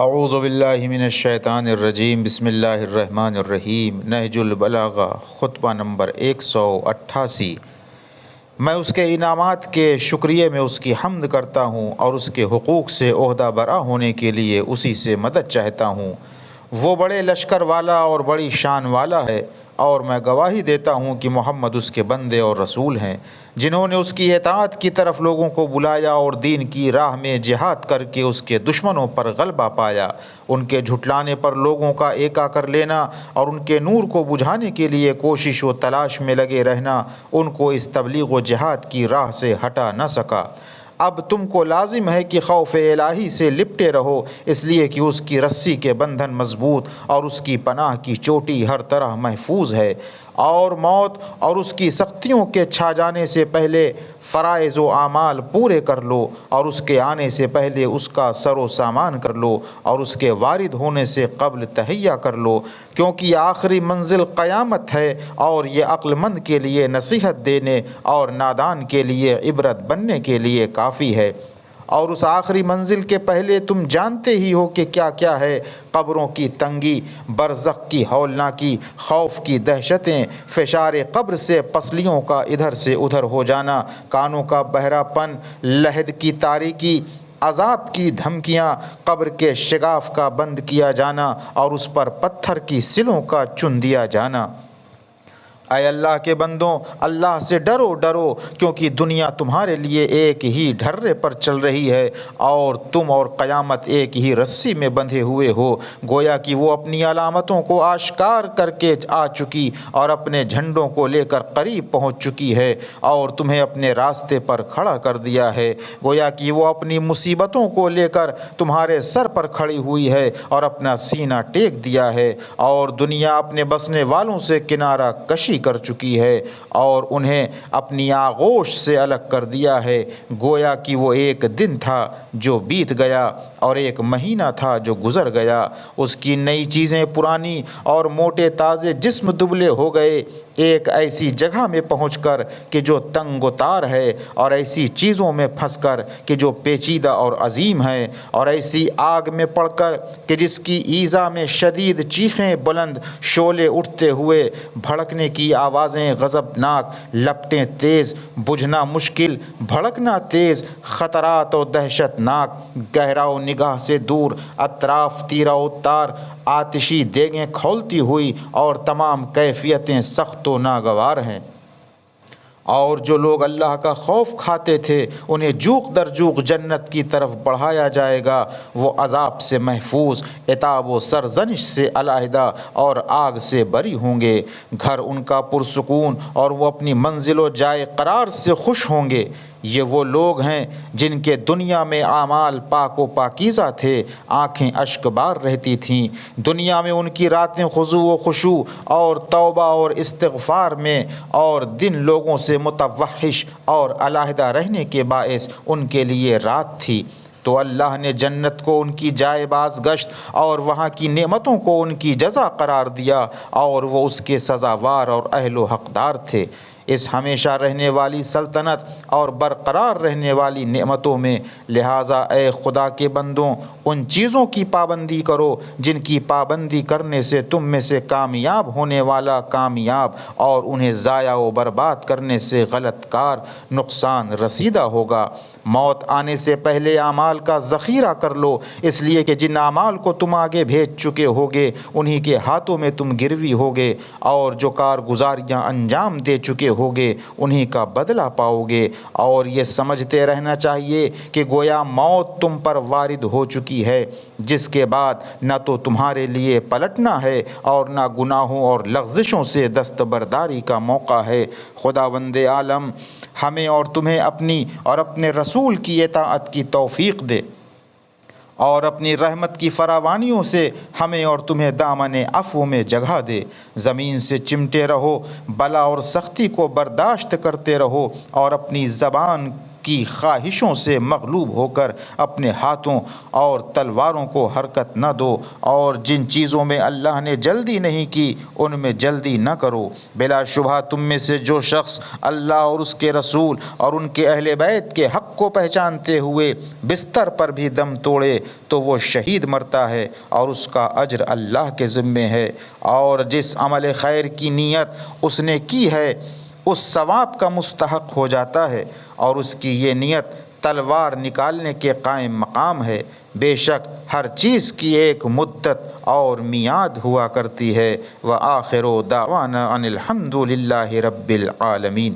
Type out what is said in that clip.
اعوذ باللہ من الشیطان الرجیم بسم اللہ الرحمن الرحیم نہج البلاغہ خطبہ نمبر 188۔ میں اس کے انعامات کے شکریہ میں اس کی حمد کرتا ہوں اور اس کے حقوق سے عہدہ برآ ہونے کے لیے اسی سے مدد چاہتا ہوں۔ وہ بڑے لشکر والا اور بڑی شان والا ہے، اور میں گواہی دیتا ہوں کہ محمد اس کے بندے اور رسول ہیں، جنہوں نے اس کی اطاعت کی طرف لوگوں کو بلایا اور دین کی راہ میں جہاد کر کے اس کے دشمنوں پر غلبہ پایا۔ ان کے جھٹلانے پر لوگوں کا ایکا کر لینا اور ان کے نور کو بجھانے کے لیے کوشش و تلاش میں لگے رہنا ان کو اس تبلیغ و جہاد کی راہ سے ہٹا نہ سکا۔ اب تم کو لازم ہے کہ خوف الہی سے لپٹے رہو، اس لیے کہ اس کی رسی کے بندھن مضبوط اور اس کی پناہ کی چوٹی ہر طرح محفوظ ہے۔ اور موت اور اس کی سختیوں کے چھا جانے سے پہلے فرائض و اعمال پورے کر لو، اور اس کے آنے سے پہلے اس کا سر و سامان کر لو، اور اس کے وارد ہونے سے قبل تہیا کر لو، کیونکہ یہ آخری منزل قیامت ہے، اور یہ عقل مند کے لیے نصیحت دینے اور نادان کے لیے عبرت بننے کے لیے کافی ہے۔ اور اس آخری منزل کے پہلے تم جانتے ہی ہو کہ کیا کیا ہے: قبروں کی تنگی، برزخ کی ہولناکی، خوف کی دہشتیں، فشار قبر سے پسلیوں کا ادھر سے ادھر ہو جانا، کانوں کا بہرا پن، لحد کی تاریکی، عذاب کی دھمکیاں، قبر کے شگاف کا بند کیا جانا اور اس پر پتھر کی سلوں کا چن دیا جانا۔ اے اللہ کے بندوں، اللہ سے ڈرو کیونکہ دنیا تمہارے لیے ایک ہی ڈھرے پر چل رہی ہے، اور تم اور قیامت ایک ہی رسی میں بندھے ہوئے ہو۔ گویا کہ وہ اپنی علامتوں کو آشکار کر کے آ چکی اور اپنے جھنڈوں کو لے کر قریب پہنچ چکی ہے اور تمہیں اپنے راستے پر کھڑا کر دیا ہے۔ گویا کہ وہ اپنی مصیبتوں کو لے کر تمہارے سر پر کھڑی ہوئی ہے اور اپنا سینہ ٹیک دیا ہے، اور دنیا اپنے بسنے والوں سے کنارہ کشی کر چکی ہے اور انہیں اپنی آغوش سے الگ کر دیا ہے۔ گویا کہ وہ ایک دن تھا جو بیت گیا اور ایک مہینہ تھا جو گزر گیا۔ اس کی نئی چیزیں پرانی اور موٹے تازے جسم دبلے ہو گئے، ایک ایسی جگہ میں پہنچ کر کہ جو تنگ و تار ہے، اور ایسی چیزوں میں پھنس کر کہ جو پیچیدہ اور عظیم ہے، اور ایسی آگ میں پڑ کر کہ جس کی ایذا میں شدید چیخیں بلند، شعلے اٹھتے ہوئے، بھڑکنے کی آوازیں غضبناک، لپٹیں تیز، بجھنا مشکل، بھڑکنا تیز، خطرات و دہشت ناک، گہرا و نگاہ سے دور، اطراف تیرہ و تار، آتشی دیگیں کھولتی ہوئی، اور تمام کیفیتیں سخت و ناگوار ہیں۔ اور جو لوگ اللہ کا خوف کھاتے تھے انہیں جوق در جوق جنت کی طرف بڑھایا جائے گا۔ وہ عذاب سے محفوظ، عتاب و سرزنش سے علیحدہ اور آگ سے بری ہوں گے۔ گھر ان کا پرسکون، اور وہ اپنی منزل و جائے قرار سے خوش ہوں گے۔ یہ وہ لوگ ہیں جن کے دنیا میں اعمال پاک و پاکیزہ تھے، آنکھیں اشک بار رہتی تھیں۔ دنیا میں ان کی راتیں خضوع و خشوع اور توبہ اور استغفار میں، اور دن لوگوں سے متوحش اور علیحدہ رہنے کے باعث ان کے لیے رات تھی۔ تو اللہ نے جنت کو ان کی جائے باز گشت اور وہاں کی نعمتوں کو ان کی جزا قرار دیا، اور وہ اس کے سزاوار اور اہل و حقدار تھے۔ اس ہمیشہ رہنے والی سلطنت اور برقرار رہنے والی نعمتوں میں لہٰذا اے خدا کے بندوں، ان چیزوں کی پابندی کرو جن کی پابندی کرنے سے تم میں سے کامیاب ہونے والا کامیاب، اور انہیں ضائع و برباد کرنے سے غلط کار نقصان رسیدہ ہوگا۔ موت آنے سے پہلے اعمال کا ذخیرہ کر لو، اس لیے کہ جن اعمال کو تم آگے بھیج چکے ہوگے انہی کے ہاتھوں میں تم گروی ہوگے، اور جو کارگزاریاں انجام دے چکے ہوگے انہی کا بدلہ پاؤ گے۔ اور یہ سمجھتے رہنا چاہیے کہ گویا موت تم پر وارد ہو چکی ہے، جس کے بعد نہ تو تمہارے لیے پلٹنا ہے اور نہ گناہوں اور لغزشوں سے دستبرداری کا موقع ہے۔ خداوند عالم ہمیں اور تمہیں اپنی اور اپنے رسول کی اطاعت کی توفیق دے، اور اپنی رحمت کی فراوانیوں سے ہمیں اور تمہیں دامن عفو میں جگہ دے۔ زمین سے چمٹے رہو، بلا اور سختی کو برداشت کرتے رہو، اور اپنی زبان کی خواہشوں سے مغلوب ہو کر اپنے ہاتھوں اور تلواروں کو حرکت نہ دو، اور جن چیزوں میں اللہ نے جلدی نہیں کی ان میں جلدی نہ کرو۔ بلا شبہ تم میں سے جو شخص اللہ اور اس کے رسول اور ان کے اہل بیت کے حق کو پہچانتے ہوئے بستر پر بھی دم توڑے تو وہ شہید مرتا ہے اور اس کا اجر اللہ کے ذمے ہے، اور جس عمل خیر کی نیت اس نے کی ہے اس ثواب کا مستحق ہو جاتا ہے، اور اس کی یہ نیت تلوار نکالنے کے قائم مقام ہے۔ بے شک ہر چیز کی ایک مدت اور میعاد ہوا کرتی ہے۔ وآخر دعوانا ان الحمد للہ رب العالمین۔